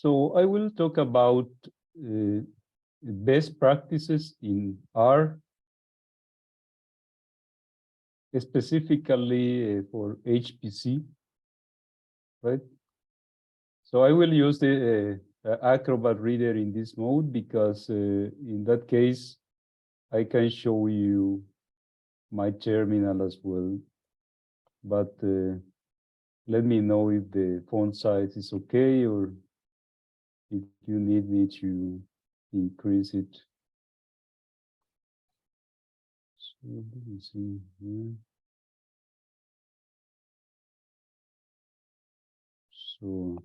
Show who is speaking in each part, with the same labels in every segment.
Speaker 1: So I will talk about best practices in R, specifically for HPC, right? So I will use the Acrobat Reader in this mode because in that case, I can show you my terminal as well. But let me know if the font size is okay or if you need me to increase it. So let me see here. So,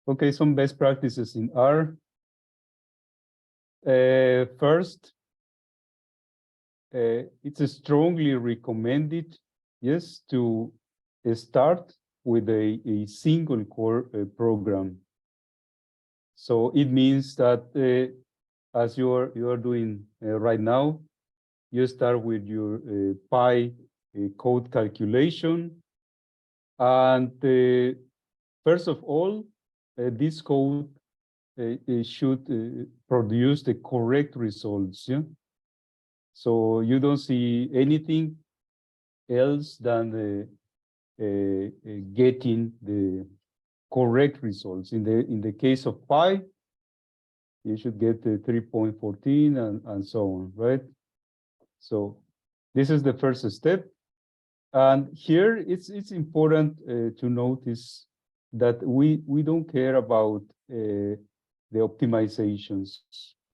Speaker 1: okay, some best practices in R. First, it's strongly recommended, yes, to start with a single core program. So it means that as you are doing right now, you start with your Pi code calculation, and first of all, this code should produce the correct results. Yeah. So you don't see anything else than getting the correct results. In the case of Pi, you should get the 3.14 and so on, right? So this is the first step. And here it's important to notice that we don't care about the optimizations.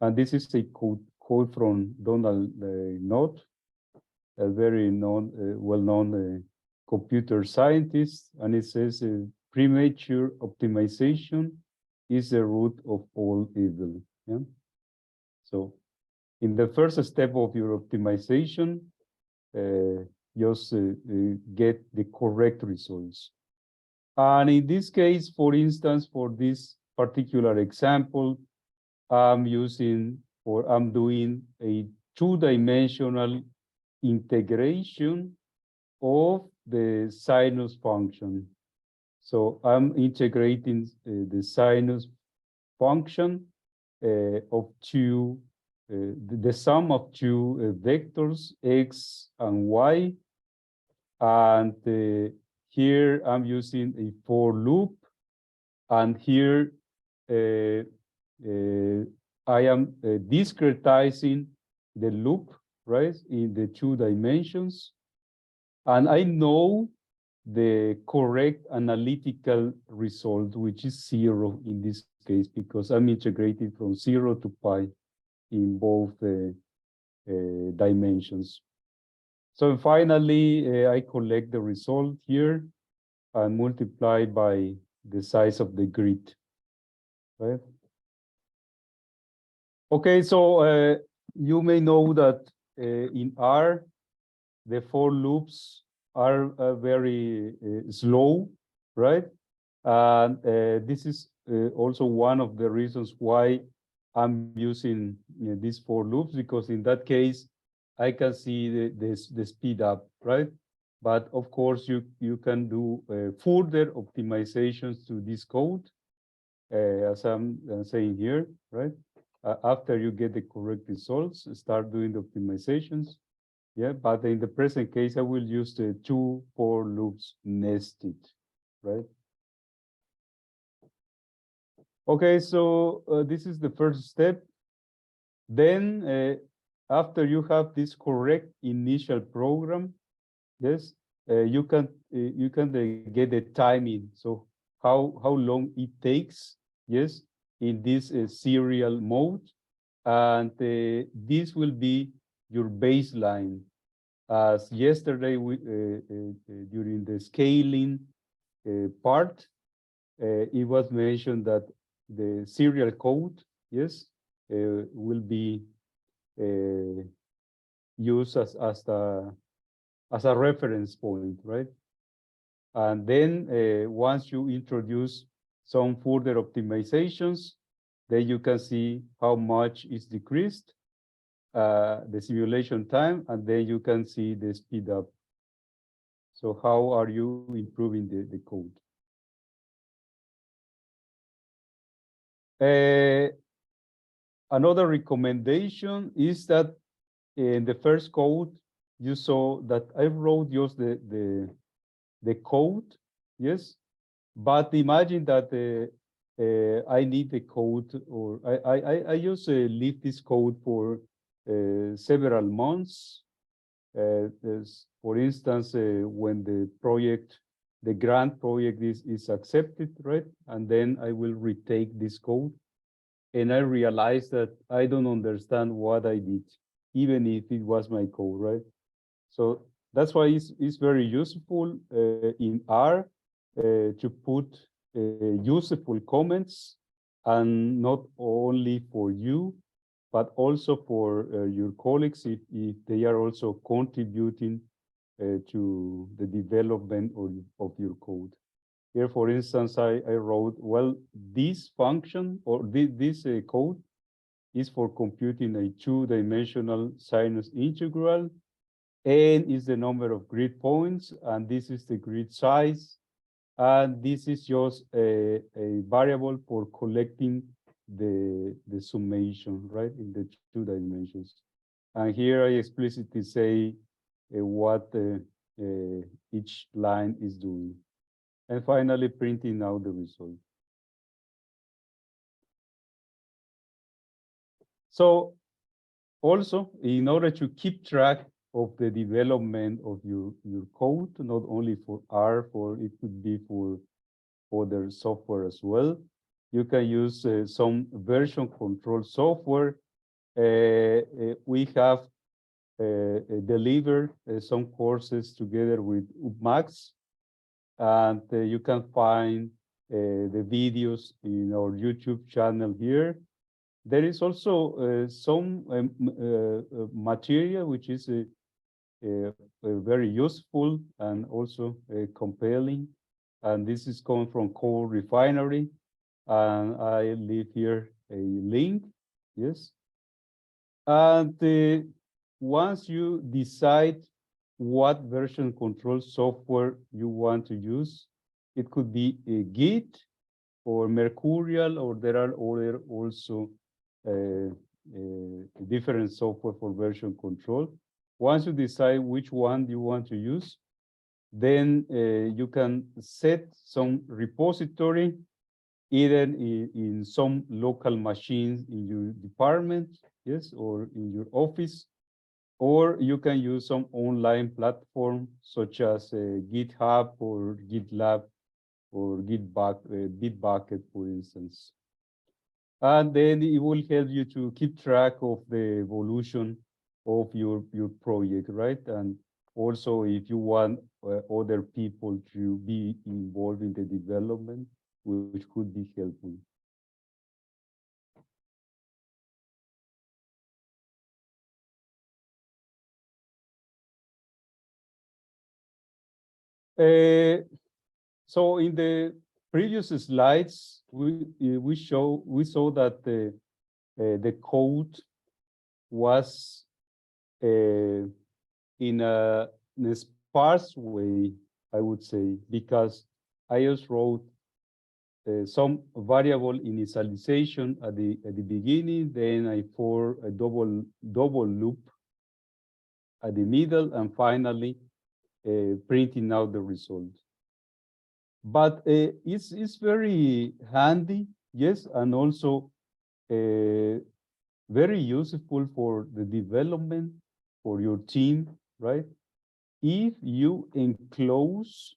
Speaker 1: And this is a quote from Donald Knott, a very well-known computer scientist, and it says premature optimization is the root of all evil. Yeah? So in the first step of your optimization, just get the correct results. And in this case, for instance, for this particular example, I'm doing a two-dimensional integration of the sinus function. So I'm integrating the sinus function of two, the sum of two vectors, x and y. And here I'm using a for loop. And here I am discretizing the loop, right, in the two dimensions. And I know the correct analytical result, which is 0 in this case, because I'm integrating from 0 to pi in both dimensions. So finally, I collect the result here and multiply by the size of the grid, right? Okay, so you may know that in R, the for loops are very slow, right? And this is also one of the reasons why I'm using these for loops, because in that case, I can see the speed up, right? But of course, you can do further optimizations to this code, as I'm saying here, right? After you get the correct results, start doing the optimizations. Yeah, but in the present case, I will use the two for loops nested, right? Okay, so this is the first step. Then after you have this correct initial program, yes, you can get the timing. So how long it takes, yes, in this serial mode, and this will be your baseline. As yesterday during the scaling part, it was mentioned that the serial code, yes, will be used as a reference point, right? And then once you introduce some further optimizations, then you can see how much is decreased, the simulation time, and then you can see the speed up. So how are you improving the code? Another recommendation is that in the first code, you saw that I wrote just the code, yes, but imagine that I need the code, or I just leave this code for several months. For instance, when the grant project is accepted, right? And then I will retake this code. And I realized that I don't understand what I did, even if it was my code, right? So that's why it's very useful in R to put useful comments, and not only for you, but also for your colleagues if they are also contributing to the development of your code. Here, for instance, I wrote, well, this function or this code is for computing a two-dimensional sinus integral. N is the number of grid points, and this is the grid size. And this is just a variable for collecting the summation, right, in the two dimensions. And here I explicitly say what each line is doing. And finally, printing out the result. So also, in order to keep track of the development of your code, not only for R, it could be for other software as well, you can use some version control software. We have delivered some courses together with Umeå, and you can find the videos in our YouTube channel here. There is also some material which is very useful and also compelling, and this is coming from Code Refinery, and I leave here a link, yes. And once you decide what version control software you want to use, it could be a Git or Mercurial, or there are other also different software for version control. Once you decide which one you want to use, then you can set some repository, either in some local machines in your department, yes, or in your office, or you can use some online platform such as GitHub or GitLab or Bitbucket, for instance. And then it will help you to keep track of the evolution of your project, right? And also, if you want other people to be involved in the development, which could be helpful. So in the previous slides, we saw that the code was in a sparse way, I would say, because I just wrote some variable initialization at the beginning, then I for a double loop at the middle, and finally printing out the result. But it's very handy, yes, and also very useful for the development for your team, right? If you enclose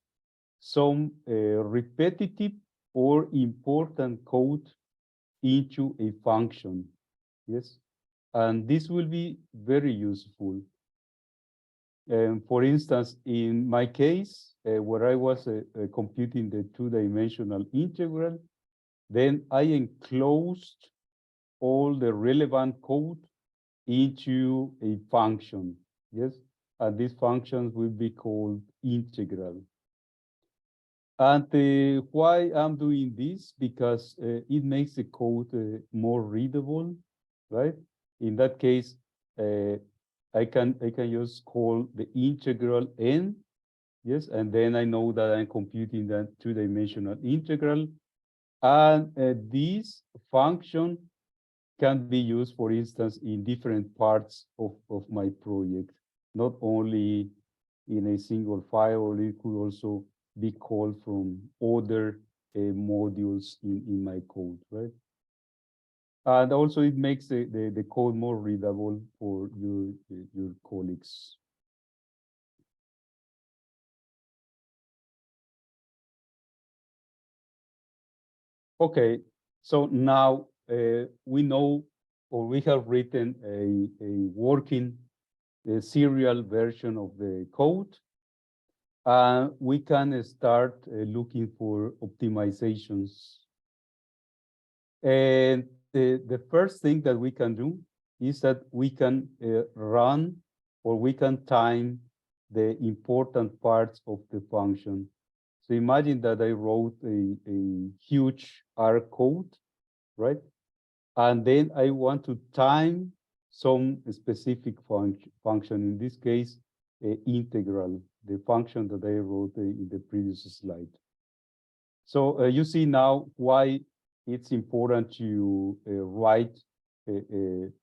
Speaker 1: some repetitive or important code into a function, yes, and this will be very useful. For instance, in my case, where I was computing the two-dimensional integral, then I enclosed all the relevant code into a function, yes? And these functions will be called integral. And why I'm doing this? Because it makes the code more readable, right? In that case, I can just call the integral n, yes, and then I know that I'm computing that two-dimensional integral. And this function can be used, for instance, in different parts of my project, not only in a single file, it could also be called from other modules in my code, right? And also it makes the code more readable for your colleagues. Okay, so now we know, or we have written a working serial version of the code. We can start looking for optimizations. And the first thing that we can do is that we can run, or we can time the important parts of the function. So imagine that I wrote a huge R code, right? And then I want to time some specific function, in this case, integral, the function that I wrote in the previous slide. So you see now why it's important to write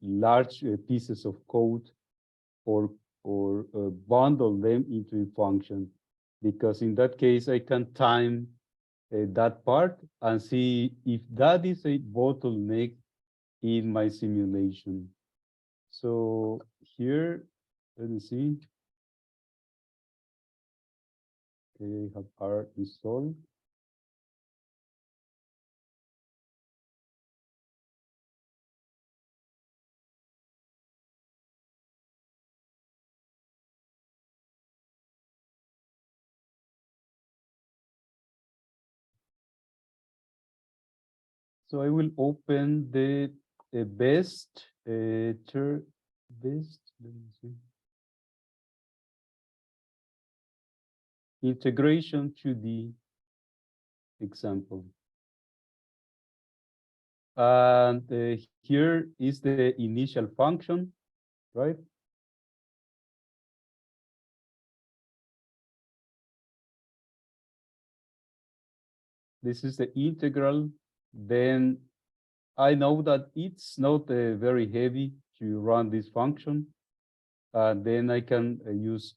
Speaker 1: large pieces of code, or bundle them into a function, because in that case I can time that part and see if that is a bottleneck in my simulation. So here, let me see. Okay, I have R installed. So I will open the best, best, let me see. Integration to the example. And here is the initial function, right? This is the integral. Then I know that it's not very heavy to run this function. Then I can use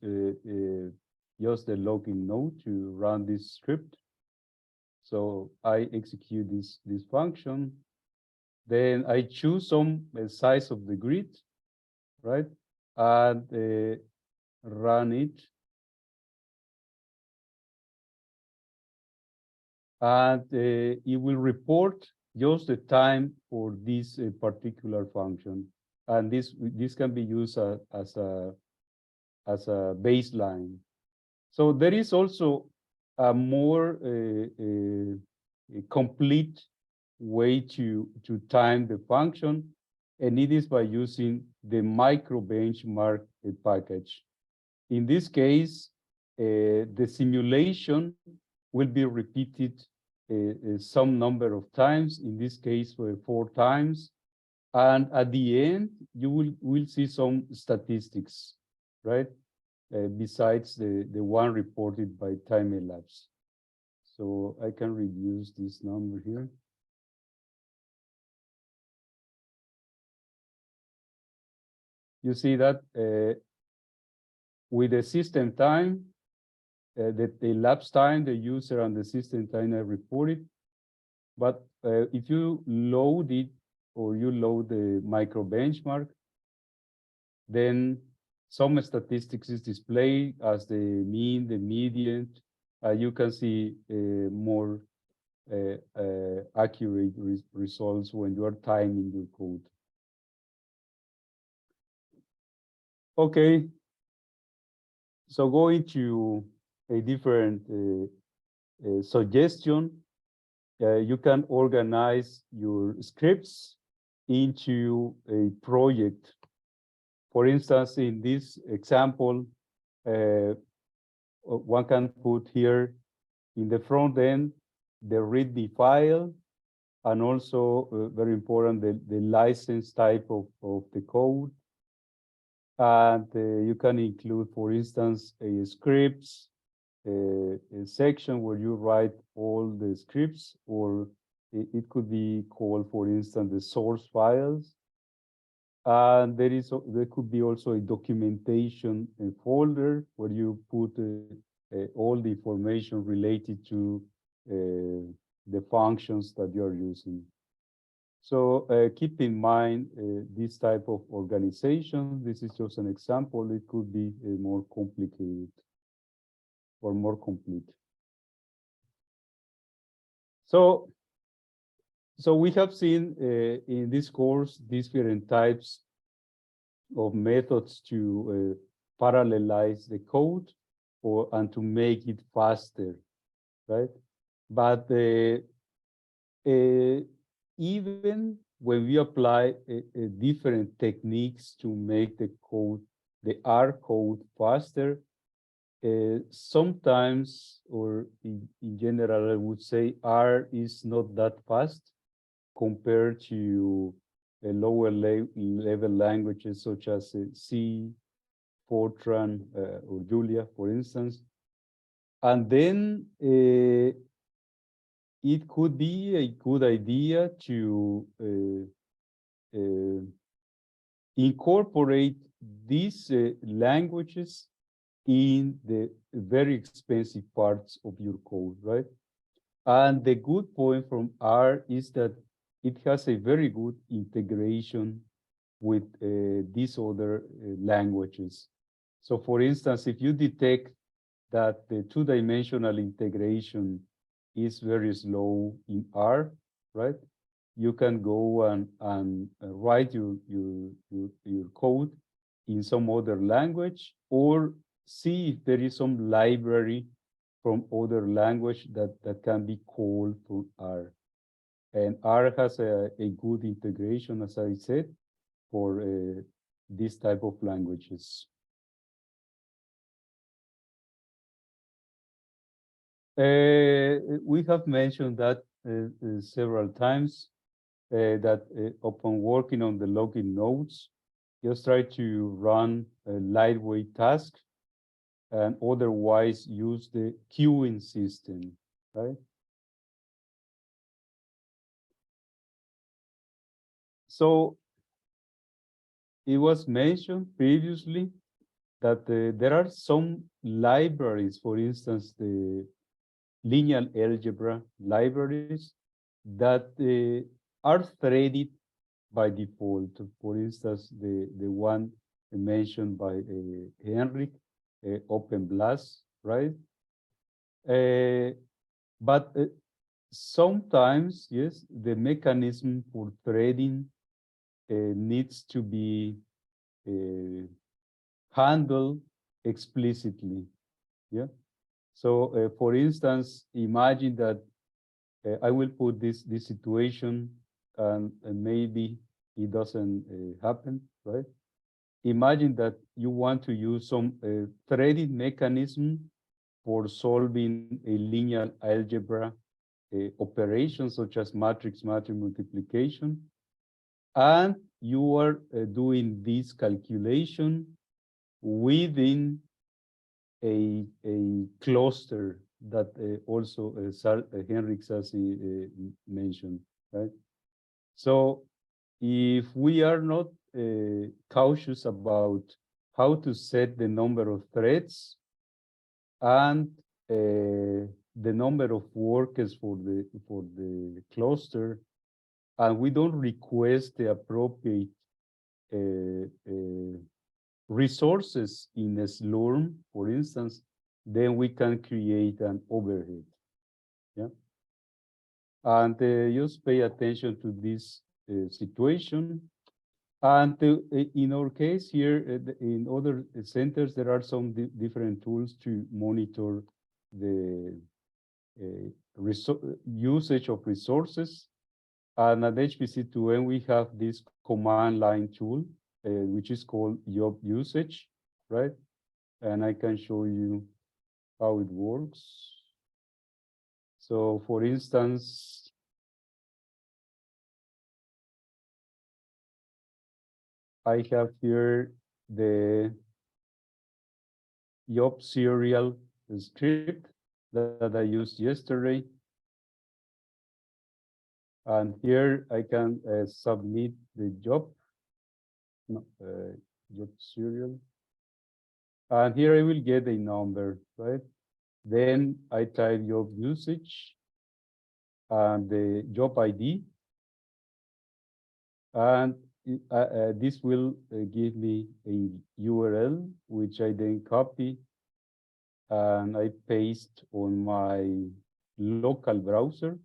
Speaker 1: just the login node to run this script. So I execute this function. Then I choose some size of the grid, right? And run it. And it will report just the time for this particular function. And this can be used as a baseline. So there is also a more a complete way to time the function, and it is by using the micro benchmark package. In this case, the simulation will be repeated some number of times, in this case 4 times. And at the end, you will see some statistics, right? Besides the one reported by time elapse. So I can reduce this number here. You see that with the system time, the elapsed time, the user and the system time are reported. But if you load it, or you load the micro benchmark, then some statistics is displayed as the mean, the median. You can see more accurate results when you are timing your code. Okay, so going to a different suggestion, you can organize your scripts into a project. For instance, in this example, one can put here in the front end the README file, and also very important, the license type of the code. And you can include, for instance, a scripts, a section where you write all the scripts, or it could be called, for instance, the source files. And there could be also a documentation folder where you put all the information related to the functions that you're using. So keep in mind this type of organization. This is just an example. It could be more complicated or more complete. So we have seen in this course different types of methods to parallelize the code and to make it faster, right? But even when we apply different techniques to make the R code faster, sometimes, or in general, I would say R is not that fast compared to lower level languages such as C, Fortran, or Julia, for instance. And then it could be a good idea to incorporate these languages in the very expensive parts of your code, right? And the good point from R is that it has a very good integration with these other languages. So for instance, if you detect that the two-dimensional integration is very slow in R, right? You can go and write your code in some other language, or see if there is some library from other language that can be called to R. And R has a good integration, as I said, for this type of languages. We have mentioned that several times, that upon working on the login nodes, just try to run a lightweight task and otherwise use the queuing system, right? So it was mentioned previously that there are some libraries, for instance, the linear algebra libraries that are threaded by default. For instance, the one mentioned by Henrik, OpenBlast, right? But sometimes, yes, the mechanism for threading needs to be handled explicitly. Yeah. So, for instance, imagine that I will put this situation, and maybe it doesn't happen, right? Imagine that you want to use some threading mechanism for solving a linear algebra operation, such as matrix multiplication, and you are doing this calculation within a cluster that also Henrik Sassi mentioned, right? So if we are not cautious about how to set the number of threads and the number of workers for the cluster, and we don't request the appropriate resources in a Slurm, for instance, then we can create an overhead. Yeah. And just pay attention to this situation. And in our case here, in other centers, there are some different tools to monitor the usage of resources. And at HPC2M, we have this command line tool, which is called job usage, right? And I can show you how it works. So for instance, I have here the job serial script that I used yesterday. And here I can submit the job, job serial. And here I will get a number, right? Then I type job usage and the job ID. And this will give me a URL, which I then copy and I paste on my local browser.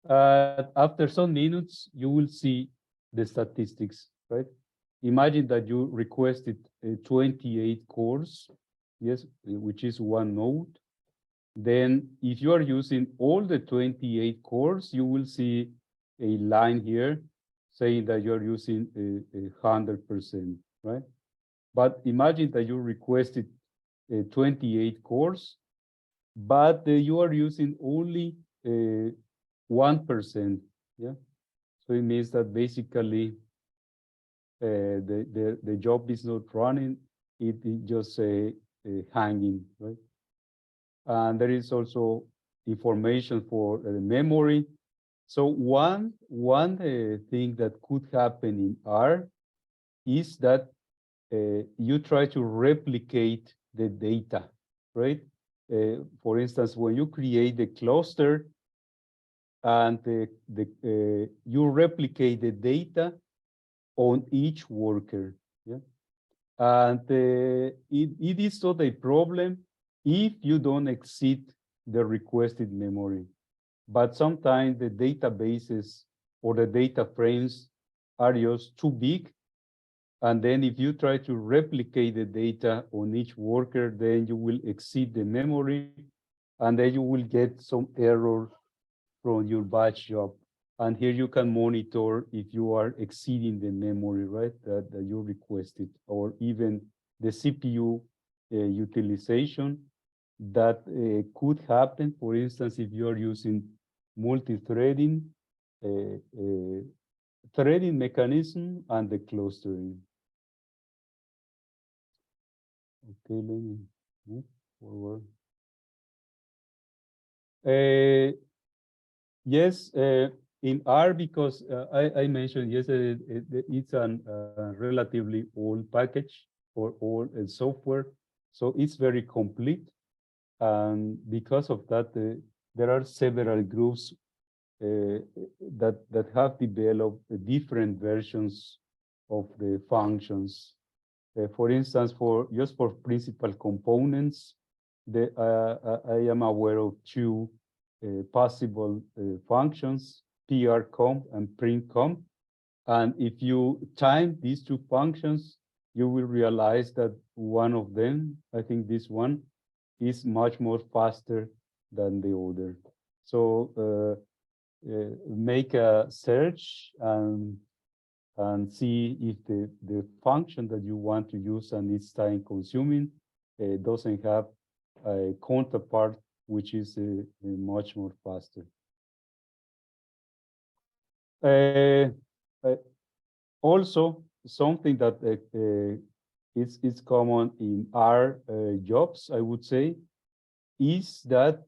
Speaker 1: After some minutes, you will see the statistics, right? Imagine that you requested 28 cores, yes, which is one node. Then if you are using all the 28 cores, you will see a line here saying that you're using 100%, right? But imagine that you requested 28 cores, but you are using only 1%, yeah? So it means that basically the job is not running, it just hanging, right? And there is also information for the memory. So one thing that could happen in R is that you try to replicate the data, right? For instance, when you create the cluster and you replicate the data on each worker, yeah? And it is not a problem if you don't exceed the requested memory. But sometimes the databases or the data frames are just too big. And then if you try to replicate the data on each worker, then you will exceed the memory, and then you will get some error from your batch job. And here you can monitor if you are exceeding the memory, right, that you requested, or even the CPU utilization that could happen. For instance, if you are using multi-threading, threading mechanism and the clustering. Okay, let me move forward. Yes, in R, because I mentioned yesterday, it's a relatively old package for all software, so it's very complete. And because of that, there are several groups that have developed different versions of the functions. For instance, just for principal components, I am aware of two possible functions, prcomp and printcomp. And if you time these two functions, you will realize that one of them, I think this one, is much more faster than the other. So make a search and see if the function that you want to use and it's time consuming doesn't have a counterpart which is much more faster. Also, something that is common in our jobs, I would say, is that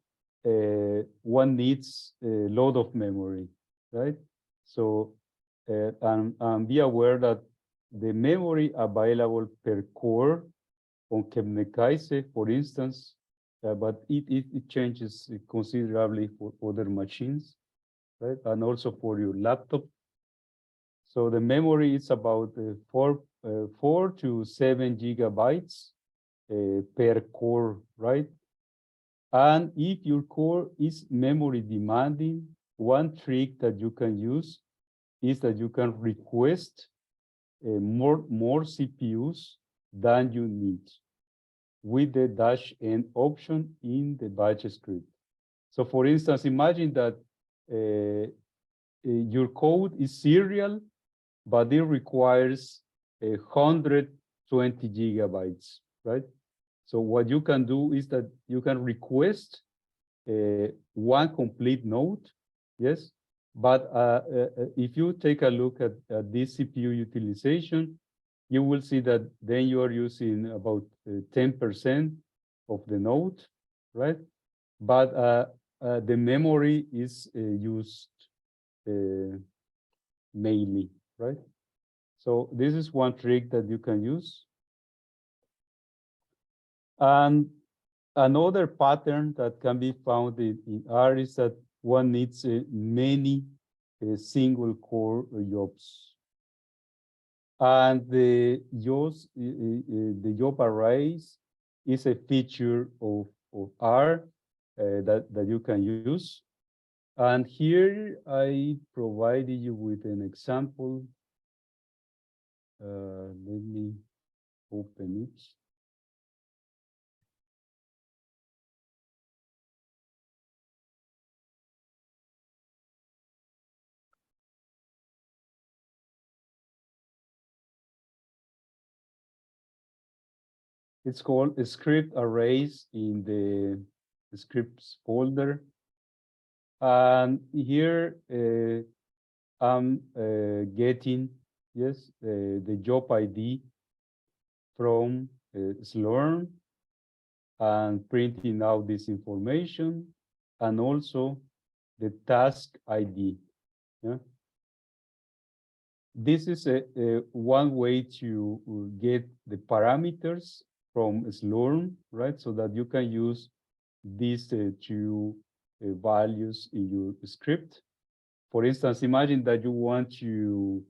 Speaker 1: one needs a lot of memory, right? So, and be aware that the memory available per core on Kmeans, for instance, but it changes considerably for other machines, right? And also for your laptop. So the memory is about 4 to 7 gigabytes per core, right? And if your core is memory demanding, one trick that you can use is that you can request more CPUs than you need with the -n option in the batch script. So for instance, imagine that your code is serial, but it requires 120 gigabytes, right? So what you can do is that you can request one complete node, yes? But if you take a look at this CPU utilization, you will see that then you are using about 10% of the node, right? But the memory is used mainly, right? So this is one trick that you can use. And another pattern that can be found in R is that one needs many single core jobs. And the job arrays is a feature of R that you can use. And here I provided you with an example. Let me open it. It's called script arrays in the scripts folder. And here I'm getting, yes, the job ID from Slurm and printing out this information and also the task ID. Yeah. This is a one way to get the parameters from Slurm, right? So that you can use these two values in your script. For instance, imagine that you want to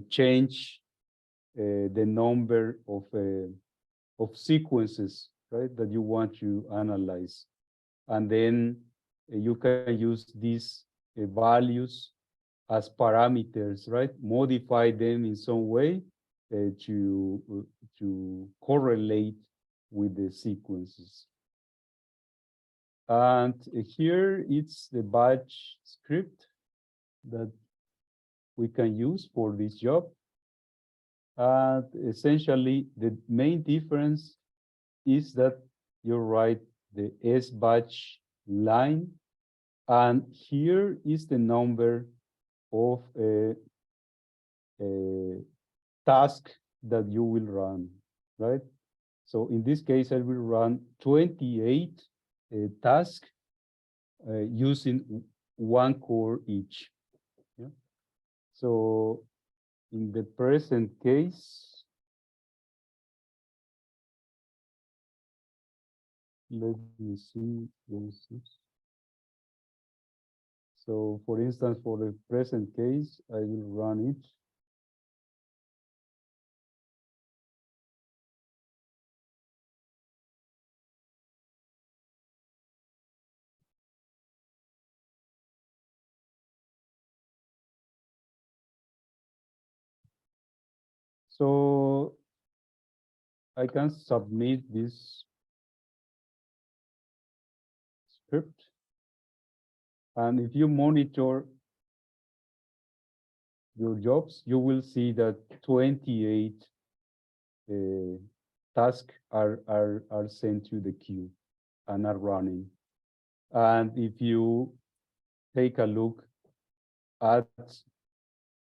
Speaker 1: change the number of sequences, right, that you want to analyze. And then you can use these values as parameters, right? Modify them in some way to correlate with the sequences. And here it's the batch script that we can use for this job. And essentially, the main difference is that you write the S batch line, and here is the number of a task that you will run, right? So in this case, I will run 28 tasks using one core each. Yeah? So in the present case, let me see. So for instance, for the present case, I will run it. So I can submit this script. And if you monitor your jobs, you will see that 28 tasks are sent to the queue and are running. And if you take a look at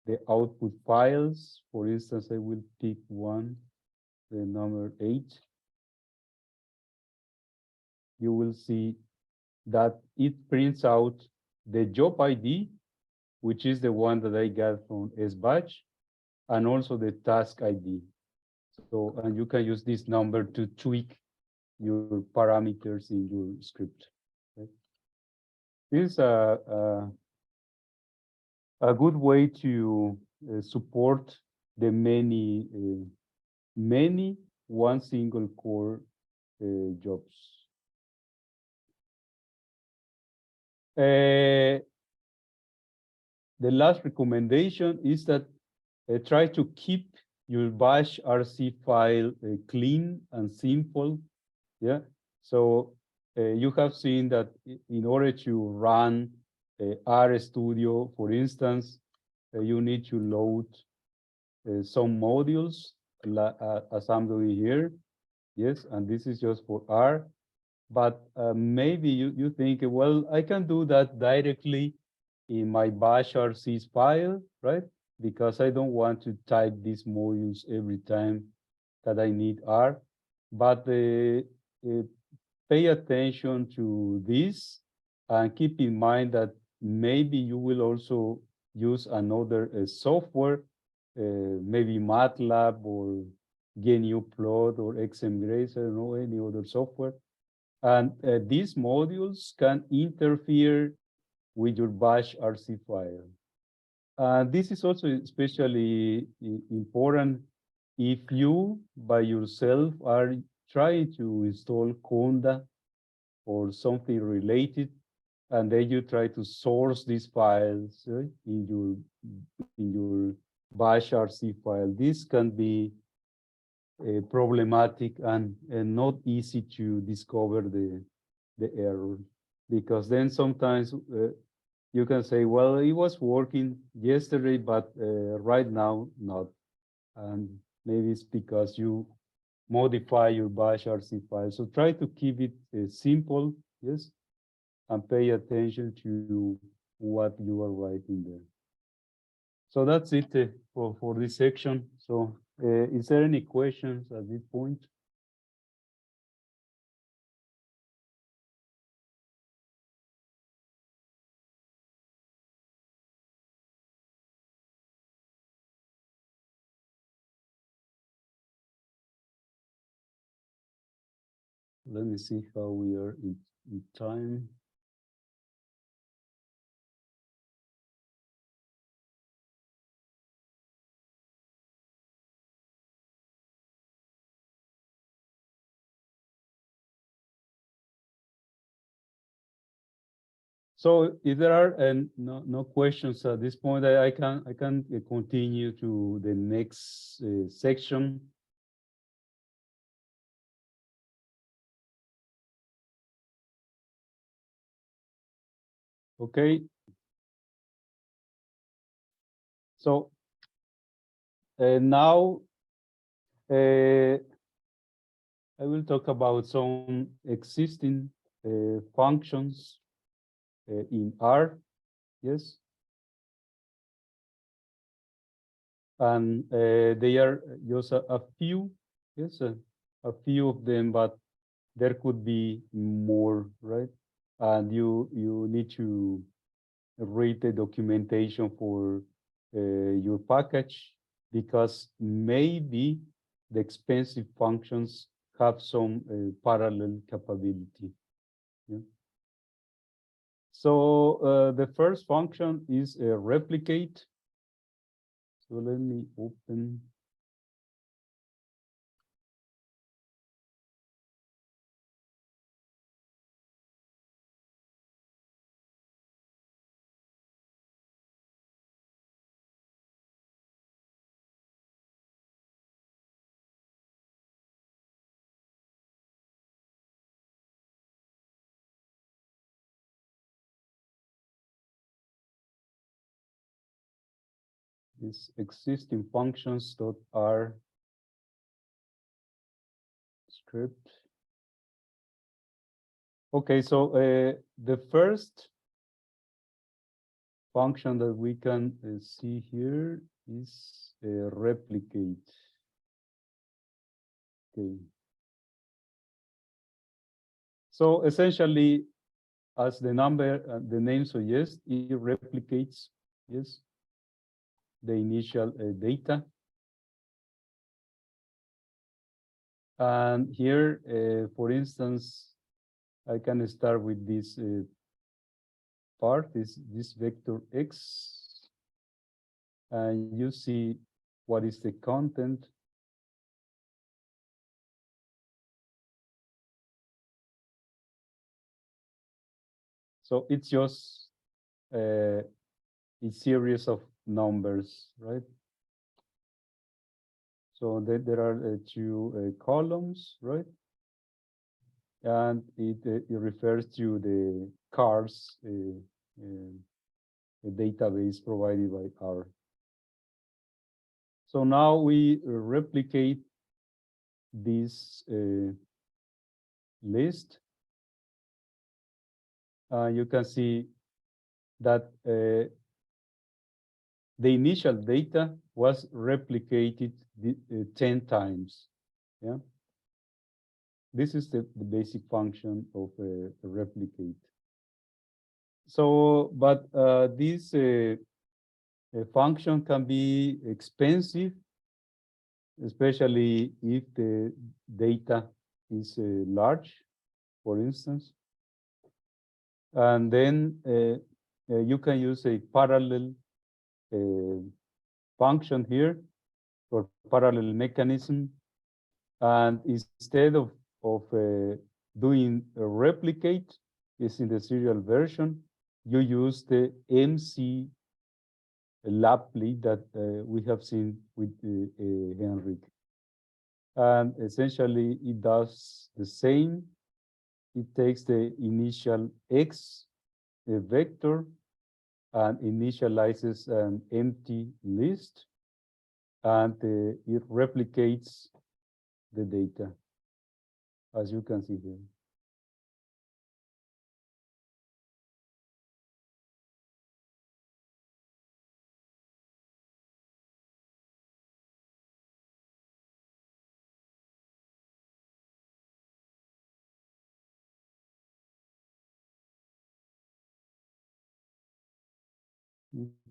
Speaker 1: the output files, for instance, I will pick one, the number 8. You will see that it prints out the job ID, which is the one that I got from SBatch, and also the task ID. So, and you can use this number to tweak your parameters in your script. Okay? This is a good way to support the many one single core jobs. The last recommendation is that try to keep your bash RC file clean and simple. Yeah. So you have seen that in order to run RStudio, for instance, you need to load some modules as I'm doing here. Yes, and this is just for R. But maybe you think, well, I can do that directly in my bash RC file, right? Because I don't want to type these modules every time that I need R. But pay attention to this And keep in mind that maybe you will also use another software, maybe MATLAB or GNU-Plot or XMGrace, I don't know, any other software. And these modules can interfere with your bash RC file. This is also especially important if you by yourself are trying to install Conda or something related, and then you try to source these files in your bash RC file. This can be problematic and not easy to discover the error, because then sometimes you can say, well, it was working yesterday, but right now not. And maybe it's because you modify your bash RC file. So try to keep it simple, yes, and pay attention to what you are writing there. So that's it for this section. So is there any questions at this point? Let me see how we are in time. So if there are no questions at this point, I can continue to the next section. Okay. So now I will talk about some existing functions in R. Yes. And they are just a few, yes, a few of them, but there could be more, right? And you need to read the documentation for your package, because maybe the expensive functions have some parallel capability. Yeah. So the first function is a replicate. So let me open. This existing functions.r script. Okay, so the first function that we can see here is replicate. Okay. So essentially, as the name suggests, it replicates, yes, the initial data. And here, for instance, I can start with this part, this vector x, and you see what is the content. So it's just a series of numbers, right? So there are two columns, right? And it refers to the cars database provided by R. So now we replicate this list. You can see that the initial data was replicated 10 times. Yeah. This is the basic function of a replicate. So, but this function can be expensive, especially if the data is large, for instance. And then you can use a parallel function here, or parallel mechanism. And instead of doing a replicate, is in the serial version, you use the MC laply that we have seen with Henrik. And essentially, it does the same. It takes the initial X vector and initializes an empty list, and it replicates the data, as you can see here.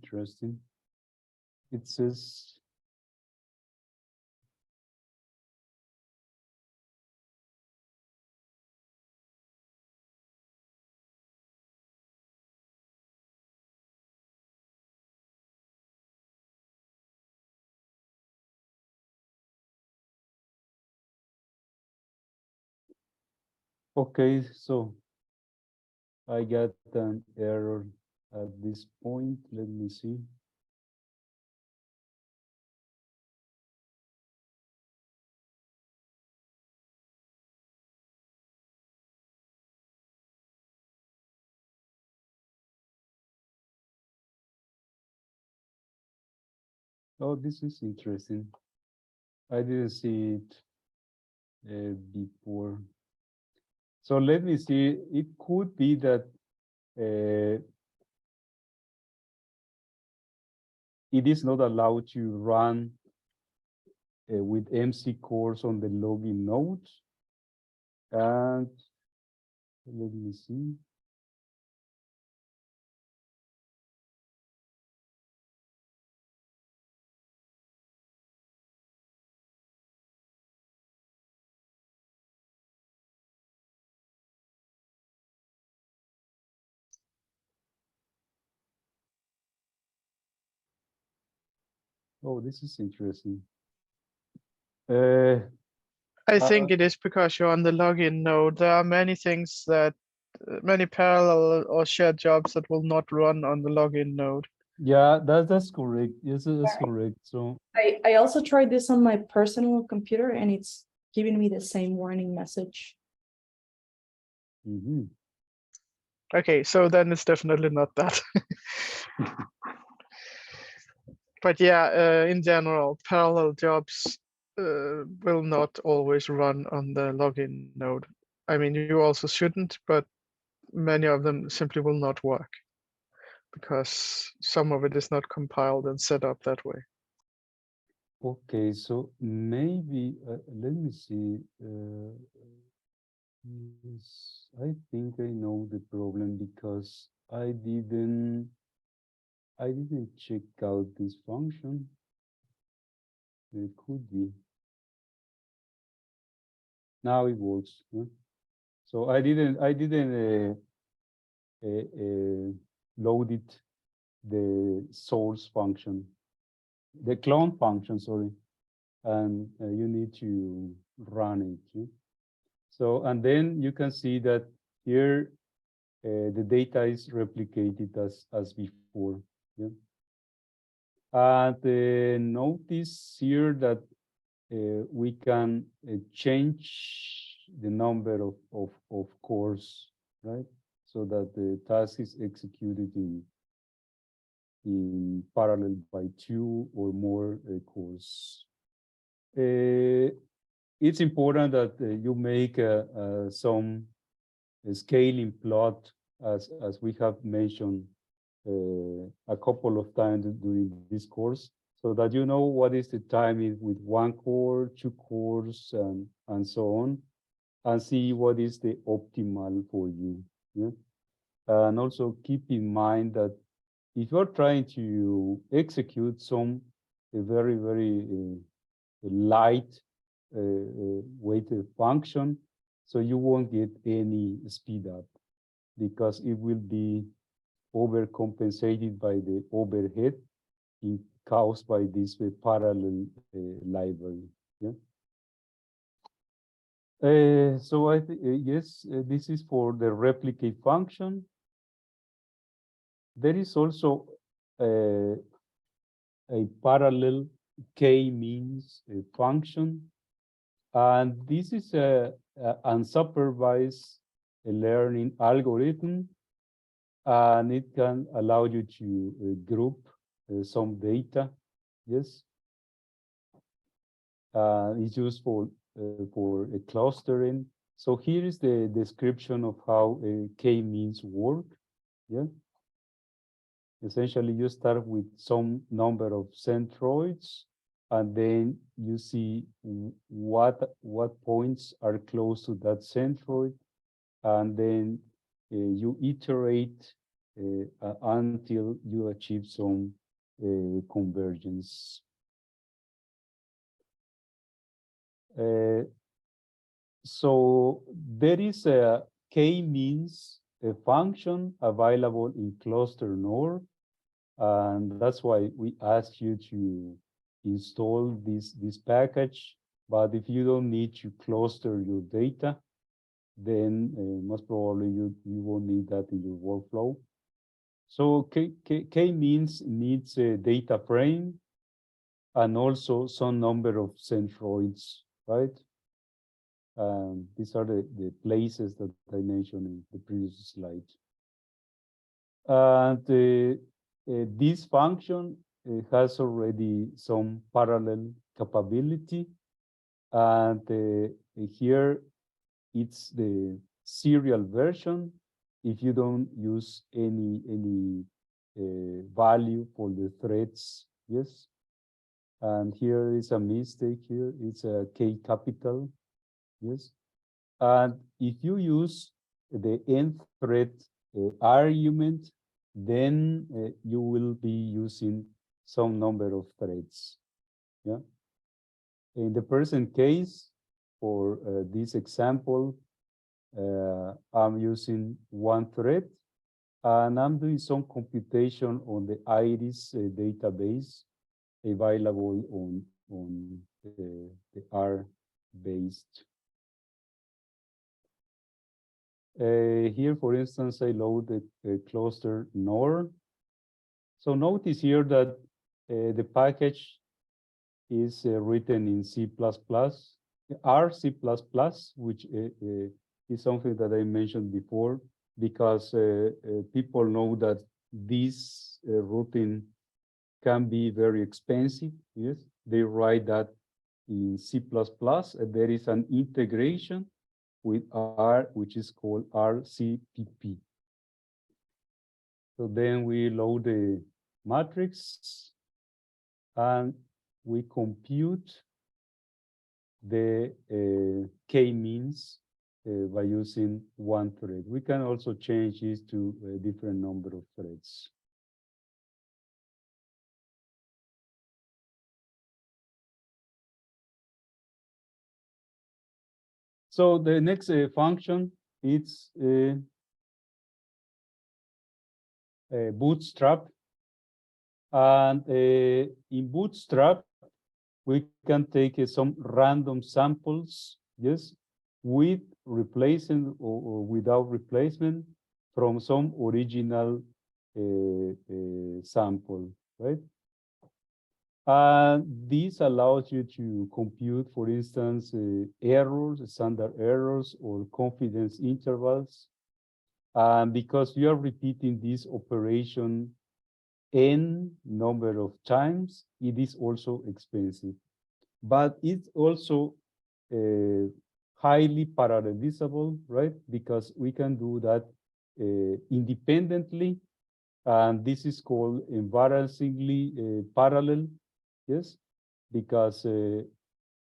Speaker 1: Interesting. It says okay, so I got an error at this point. Let me see. Oh, this is interesting. I didn't see it before. So let me see. It could be that it is not allowed to run with MC cores on the login node. And let me see. Oh, this is interesting.
Speaker 2: I think it is because you're on the login node. There are many things that, many parallel or shared jobs that will not run on the login node.
Speaker 1: Yeah, that's correct. Yes, that's correct. So
Speaker 3: I also tried this on my personal computer and it's giving me the same warning message.
Speaker 1: mhm.
Speaker 2: Okay, so then it's definitely not that. But yeah, in general, parallel jobs will not always run on the login node. I mean, you also shouldn't, but many of them simply will not work because some of it is not compiled and set up that way.
Speaker 1: Okay, so maybe let me see. Yes, I think I know the problem because I didn't check out this function. It could be. Now it works. Huh? So I didn't load it the source function, the clone function, sorry, and you need to run it. Yeah? So, and then you can see that here the data is replicated as before. Yeah? And notice here that we can change the number of cores, right? So that the task is executed in parallel by 2 or more cores. It's important that you make some scaling plot as we have mentioned a couple of times during this course, so that you know what is the timing with 1 core, 2 cores, and so on, and see what is the optimal for you. Yeah? And also keep in mind that if you're trying to execute a very light weighted function, so you won't get any speed up because it will be overcompensated by the overhead caused by this parallel library. Yeah. So I think yes, this is for the replicate function. There is also a parallel Kmeans function, and this is a unsupervised learning algorithm, and it can allow you to group some data. Yes, it's used for a clustering. So here is the description of how K-means work. Yeah. Essentially, you start with some number of centroids, and then you see what points are close to that centroid, and then you iterate until you achieve some convergence. So there is a K-means a function available in cluster node, and that's why we ask you to install this package. But if you don't need to cluster your data, then most probably you won't need that in your workflow. So K-means needs a data frame and also some number of centroids, right? These are the places that I mentioned in the previous slide. And this function has already some parallel capability. And here it's the serial version if you don't use any value for the threads. Yes. And here is a mistake here. It's a K capital. Yes. And if you use the nth thread argument, then you will be using some number of threads. Yeah. In the present case, for this example, I'm using one thread, and I'm doing some computation on the IRIS database available on the R-based. Here, for instance, I load the cluster node. So notice here that the package is written in C++, R/C++, which is something that I mentioned before, because people know that this routing can be very expensive. Yes, they write that in C++, and there is an integration with R, which is called RCPP. So then we load the matrix and we compute the K-means by using one thread. We can also change this to a different number of threads. So the next function is Bootstrap. And in Bootstrap, we can take some random samples, yes, with replacement or without replacement from some original sample, right? And this allows you to compute, for instance, errors, standard errors, or confidence intervals. And because you are repeating this operation n number of times, it is also expensive. But it's also highly parallelizable, right? Because we can do that independently. And this is called embarrassingly parallel. Yes, because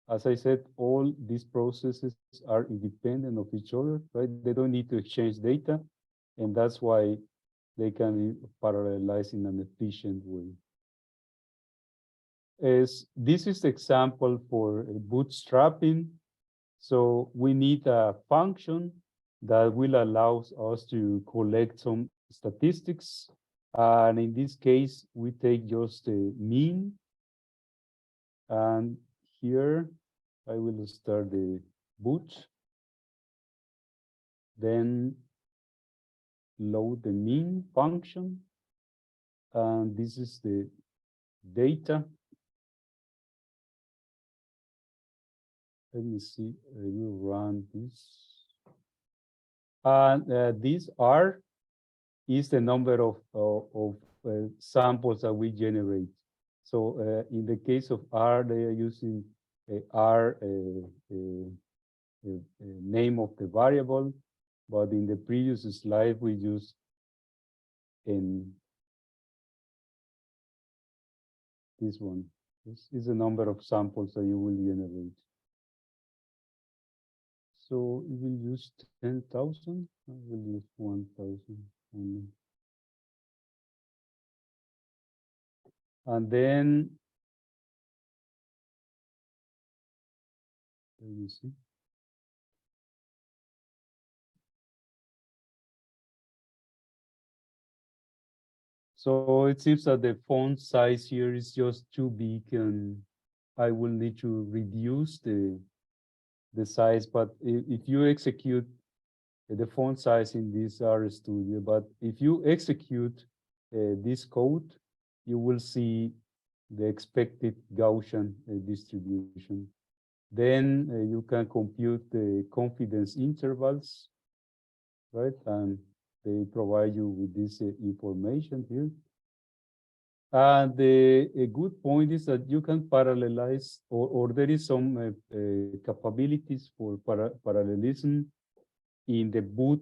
Speaker 1: as I said, all these processes are independent of each other, right? They don't need to exchange data. and that's why they can be parallelized in an efficient way. This is the example for bootstrapping. So we need a function that will allow us to collect some statistics. And in this case, we take just the mean. And here I will start the boot. Then load the mean function. And this is the data. Let me see, I will run this. And this R is the number of samples that we generate. So in the case of R, they are using R name of the variable, but in the previous slide, we use N. This one. This is the number of samples that you will generate. So it will use 10,000. I will use 1,000 only. And then, let me see. So it seems that the font size here is just too big, and I will need to reduce the size. But if you execute the font size in this RStudio, but if you execute this code, you will see the expected Gaussian distribution. Then you can compute the confidence intervals, right? And they provide you with this information here. And a good point is that you can parallelize, or there is some capabilities for parallelism in the boot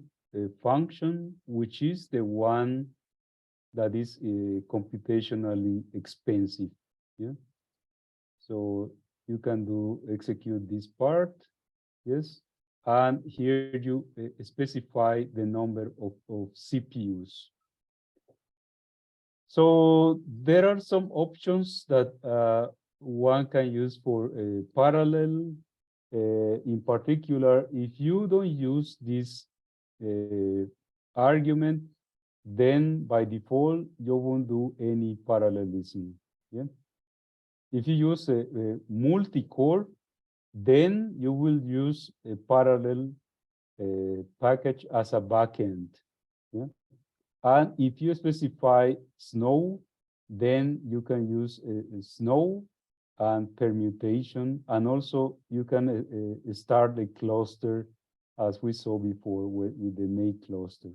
Speaker 1: function, which is the one that is computationally expensive. Yeah. So you can execute this part, yes. And here you specify the number of CPUs. So there are some options that one can use for parallel. In particular, if you don't use this argument, then by default, you won't do any parallelism. Yeah? If you use a multi-core, then you will use a parallel package as a backend. Yeah? And if you specify snow, then you can use a snow and permutation. And also you can start a cluster as we saw before with the make cluster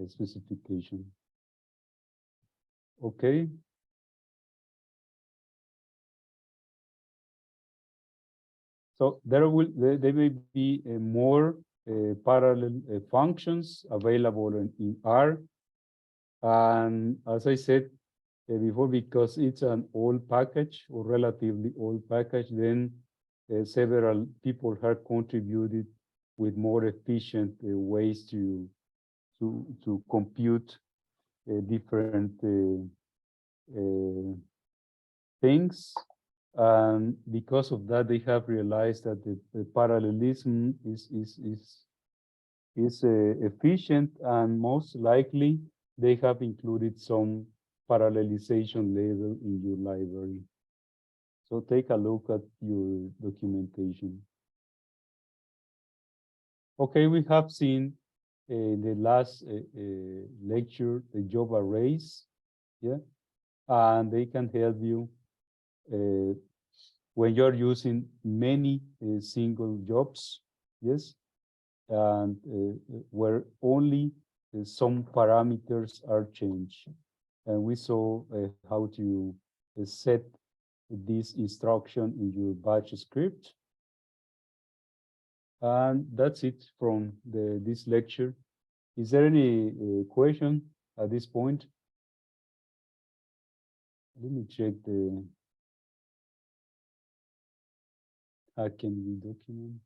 Speaker 1: specification. Okay. So there may be more parallel functions available in R. And as I said before, because it's an old package or relatively old package, then several people have contributed with more efficient ways to compute different things. And because of that, they have realized that the parallelism is efficient, and most likely they have included some parallelization level in your library. So take a look at your documentation. Okay, we have seen in the last lecture the job arrays, yeah, and they can help you when you're using many single jobs, yes, and where only some parameters are changed. And we saw how to set this instruction in your batch script. And that's it from this lecture. Is there any question at this point? Let me check the hacking document.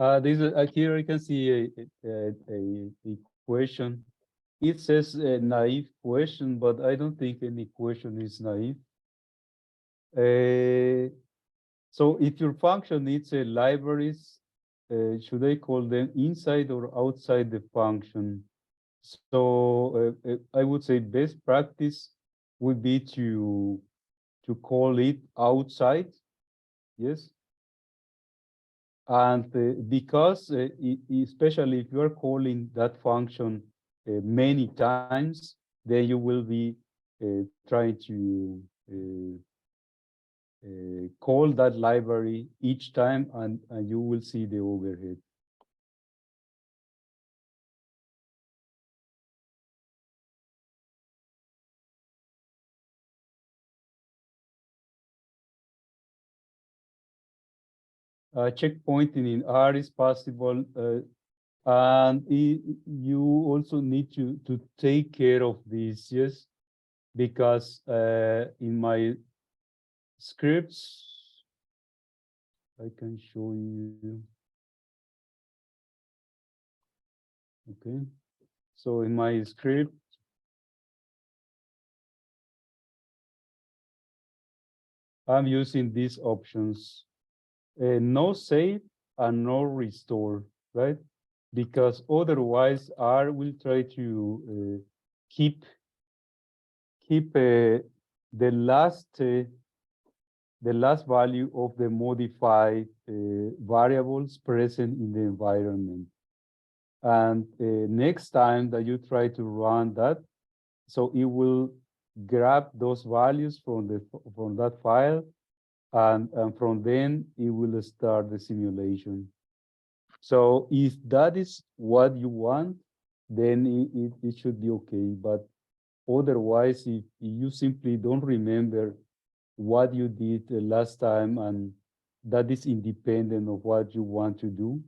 Speaker 1: Here I can see a question. It says a naive question, but I don't think any question is naive. So if your function needs a libraries, should I call them inside or outside the function? So I would say best practice would be to call it outside, yes. And because especially if you are calling that function many times, then you will be trying to call that library each time, and you will see the overhead. Checkpointing in R is possible, and you also need to take care of this, yes, because in my scripts, I can show you. Okay, so in my script, I'm using these options. No save and no restore, right? Because otherwise R will try to keep the last value of the modified variables present in the environment. And next time that you try to run that, so it will grab those values from that file, and from then it will start the simulation. So if that is what you want, then it should be okay. But otherwise, if you simply don't remember what you did last time, and that is independent of what you want to do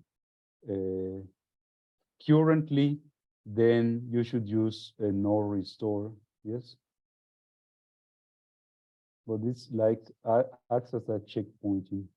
Speaker 1: currently, then you should use a no restore, yes? But it's like acts as a checkpointing.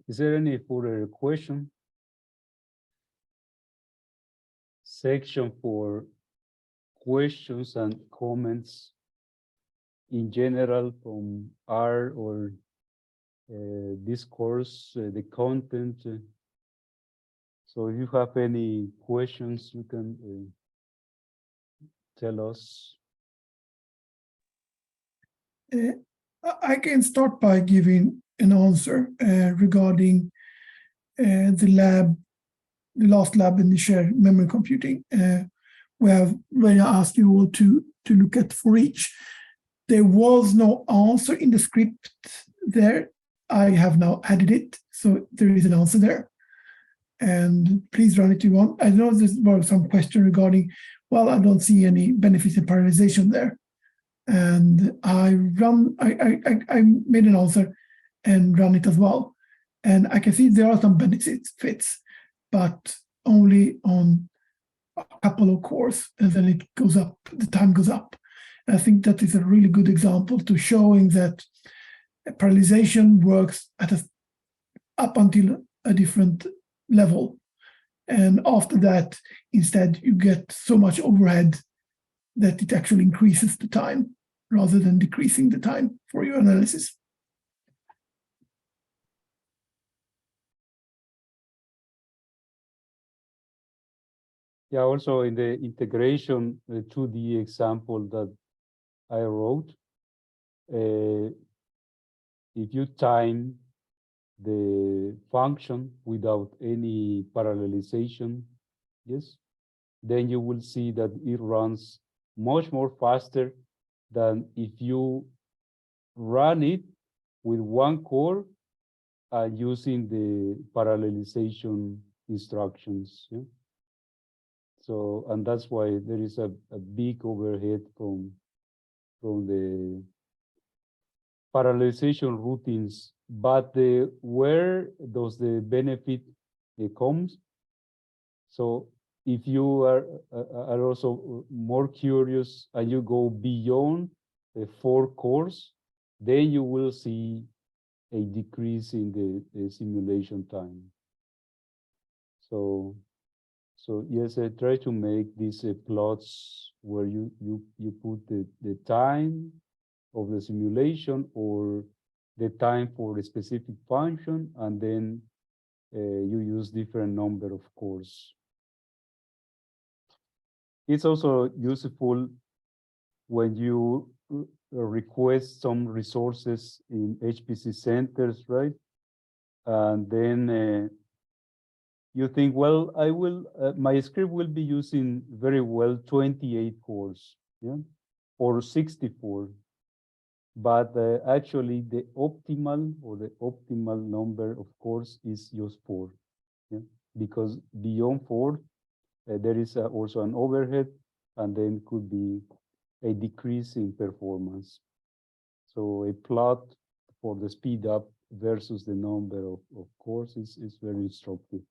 Speaker 1: Is there any further question? Section for questions and comments in general from R or this course, the content. So if you have any questions, you can tell us.
Speaker 4: I can start by giving an answer regarding the last lab in the shared memory computing, when I asked you all to look at for each. There was no answer in the script there. I have now added it, so there is an answer there. And please run it if you want. I know there was some question regarding, well, I don't see any benefits in parallelization there. And I made an answer and run it as well. And I can see there are some benefits, but only on a couple of cores, and then it goes up, the time goes up. And I think that is a really good example to showing that parallelization works up until a different level. And after that, instead, you get so much overhead that it actually increases the time rather than decreasing the time for your analysis.
Speaker 1: Yeah, also in the integration to the example that I wrote, if you time the function without any parallelization, yes, then you will see that it runs much more faster than if you run it with one core using the parallelization instructions. Yeah? So, and that's why there is a big overhead from the parallelization routines. But where does the benefit comes? So if you are also more curious and you go beyond the 4 cores, then you will see a decrease in the simulation time. So yes, I try to make these plots where you put the time of the simulation or the time for a specific function, and then you use different number of cores. It's also useful when you request some resources in HPC centers, right? And then you think, well, I will, my script will be using very well 28 cores, yeah, or 64. But actually the optimal number of cores is just 4, yeah? Because beyond 4, there is also an overhead, and then could be a decrease in performance. So a plot for the speed up versus the number of cores is very instructive.